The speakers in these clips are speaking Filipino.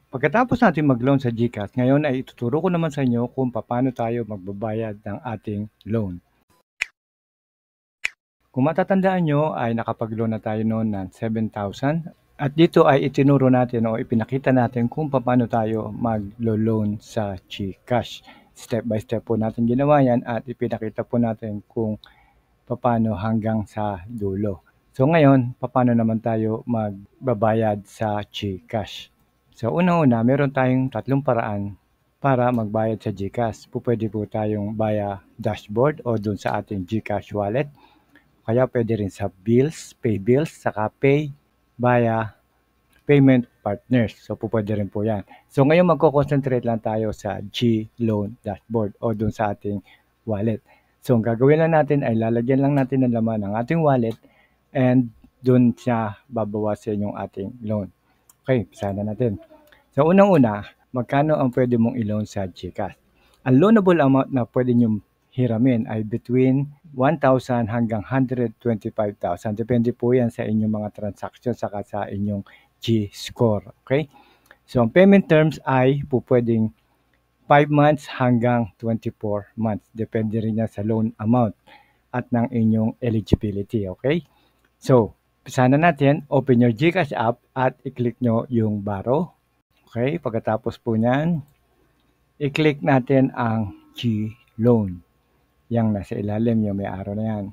Pagkatapos natin mag-loan sa GCash, ngayon ay ituturo ko naman sa inyo kung paano tayo magbabayad ng ating loan. Kung matatandaan nyo ay nakapag-loan na tayo noon ng 7,000 at dito ay itinuro natin o ipinakita natin kung paano tayo mag-loan sa GCash. Step by step po natin ginawa yan at ipinakita po natin kung paano hanggang sa dulo. So ngayon, paano naman tayo magbabayad sa GCash? So una-una, meron tayong tatlong paraan para magbayad sa GCash. Pwede po tayong via dashboard o dun sa ating GCash wallet. Kaya pwede rin sa bills, pay bills, saka pay via payment partners. So pwede rin po yan. So ngayon magko-concentrate lang tayo sa G-Loan dashboard o dun sa ating wallet. So ang gagawin lang natin ay lalagyan lang natin ng laman ng ating wallet and dun siya babawasin yung ating loan. Okay, umpisa na natin. So unang-una, magkano ang pwede mong i-loan sa GCash? Ang loanable amount na pwede nyo hiramin ay between 1,000 hanggang 125,000. Depende po yan sa inyong mga transactions saka sa inyong G-score. Okay? So ang payment terms ay pwedeng 5 months hanggang 24 months. Depende rin yan sa loan amount at ng inyong eligibility. Okay? So, umpisa na natin. Open your GCash app at i-click nyo yung borrow. Okay, pagkatapos po niyan, i-click natin ang G-Loan. Yang nasa ilalim yung may arrow na yan.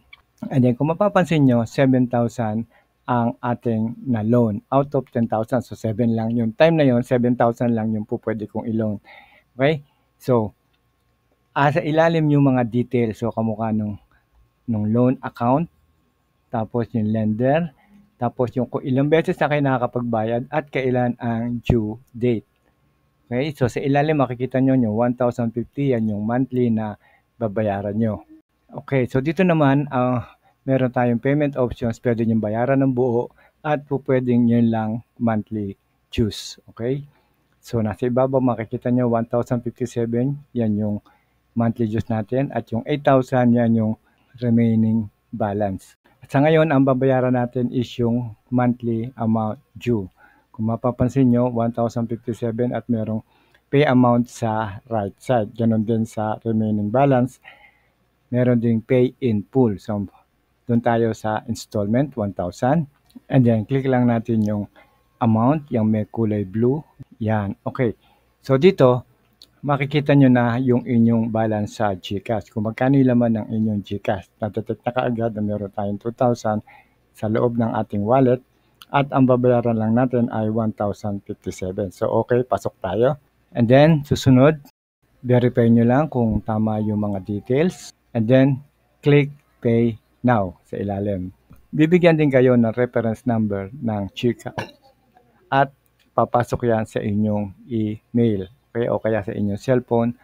And then kung mapapansin nyo, 7,000 ang ating na-loan out of 10,000. So 7 lang yung time na yon, 7,000 lang yung pwede kong i-loan. Okay? So, sa ilalim yung mga details. So kamukha nung loan account, tapos yung lender, tapos yung kung ilang beses na kayo nakakapagbayad at kailan ang due date. Okay, so sa ilalim makikita nyo yung 1,050, yan yung monthly na babayaran nyo. Okay, so dito naman, meron tayong payment options, pwede nyo bayaran ng buo at pwedeng yun lang monthly dues. Okay, so nasa ibaba makikita nyo 1,057, yan yung monthly dues natin at yung 8,000, yan yung remaining balance. At sa ngayon, ang babayaran natin is yung monthly amount due. Kung mapapansin nyo, 1,057 at merong pay amount sa right side. Ganon din sa remaining balance. Meron ding pay in full. So, doon tayo sa installment, 1,000. And then, click lang natin yung amount, yung may kulay blue. Yan, okay. So, dito, makikita nyo na yung inyong balance sa GCash. Kung magkano yung laman ng inyong GCash. Natetect na kaagad na meron tayong 2,000 sa loob ng ating wallet at ang babayaran lang natin ay 1,057. So okay, pasok tayo. And then susunod, verify nyo lang kung tama yung mga details. And then click pay now sa ilalim. Bibigyan din kayo ng reference number ng GCash at papasok yan sa inyong email. Okay, o kaya sa inyong cellphone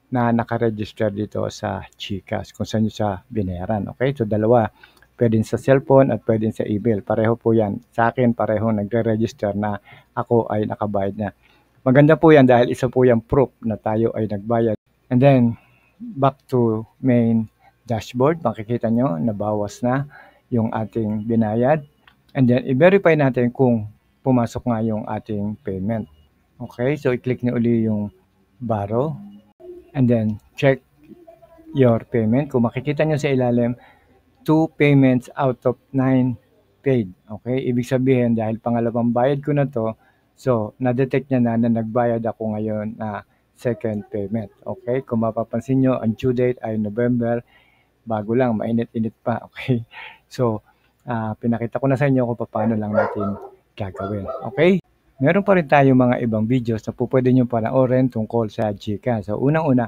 na nakaregister dito sa GCash kung saan nyo siya binayaran. Okay, so dalawa. Pwede sa cellphone at pwede sa email. Pareho po yan. Sa akin, pareho nagre-register na ako ay nakabayad na. Maganda po yan dahil isa po yung proof na tayo ay nagbayad. And then, back to main dashboard. Makikita nyo, nabawas na yung ating binayad. And then, i-verify natin kung pumasok nga yung ating payment. Okay, so i-click nyo uli yung borrow. And then, check your payment. Kung makikita nyo sa ilalim, 2 payments out of 9 paid. Okay, ibig sabihin dahil pangalawang bayad ko na to, so na-detect niya na nagbayad ako ngayon na second payment. Okay, kung mapapansin nyo, ang due date ay November, bago lang, mainit-init pa. Okay, so pinakita ko na sa inyo kung paano lang natin gagawin. Okay, meron pa rin tayong mga ibang videos na pwede nyo panoorin tungkol sa GCash. So unang-una,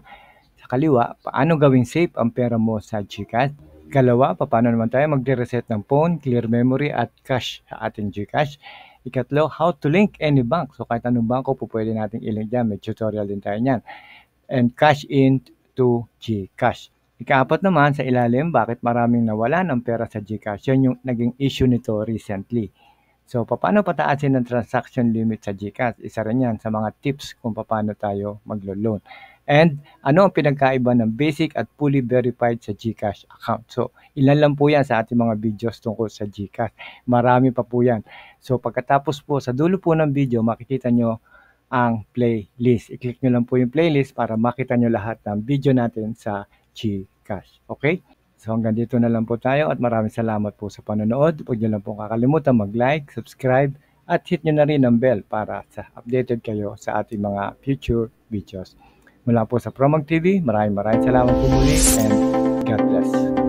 sa kaliwa, paano gawing safe ang pera mo sa GCash? Kalawa, paano naman tayo magre-reset ng phone, clear memory at cache sa ating GCash. Ikatlo, how to link any bank. So kahit anong bangko po pwede natin i-link dyan. May tutorial din tayo niyan. And cash in to GCash. Ikaapat naman sa ilalim, bakit maraming nawala ng pera sa GCash? Yan yung naging issue nito recently. So paano pataasin ng transaction limit sa GCash? Isa rin yan sa mga tips kung paano tayo maglo-loan. And ano ang pinagkaiba ng basic at fully verified sa GCash account? So, ilan lang po yan sa ating mga videos tungkol sa GCash. Marami pa po yan. So, pagkatapos po, sa dulo po ng video, makikita nyo ang playlist. I-click nyo lang po yung playlist para makita nyo lahat ng video natin sa GCash. Okay? So hanggang dito na lang po tayo at maraming salamat po sa panonood. Huwag nyo lang po kakalimutan mag-like, subscribe, at hit nyo na rin ang bell para sa updated kayo sa ating mga future videos. Mula po sa Promag TV, maraming salamat po muli and God bless.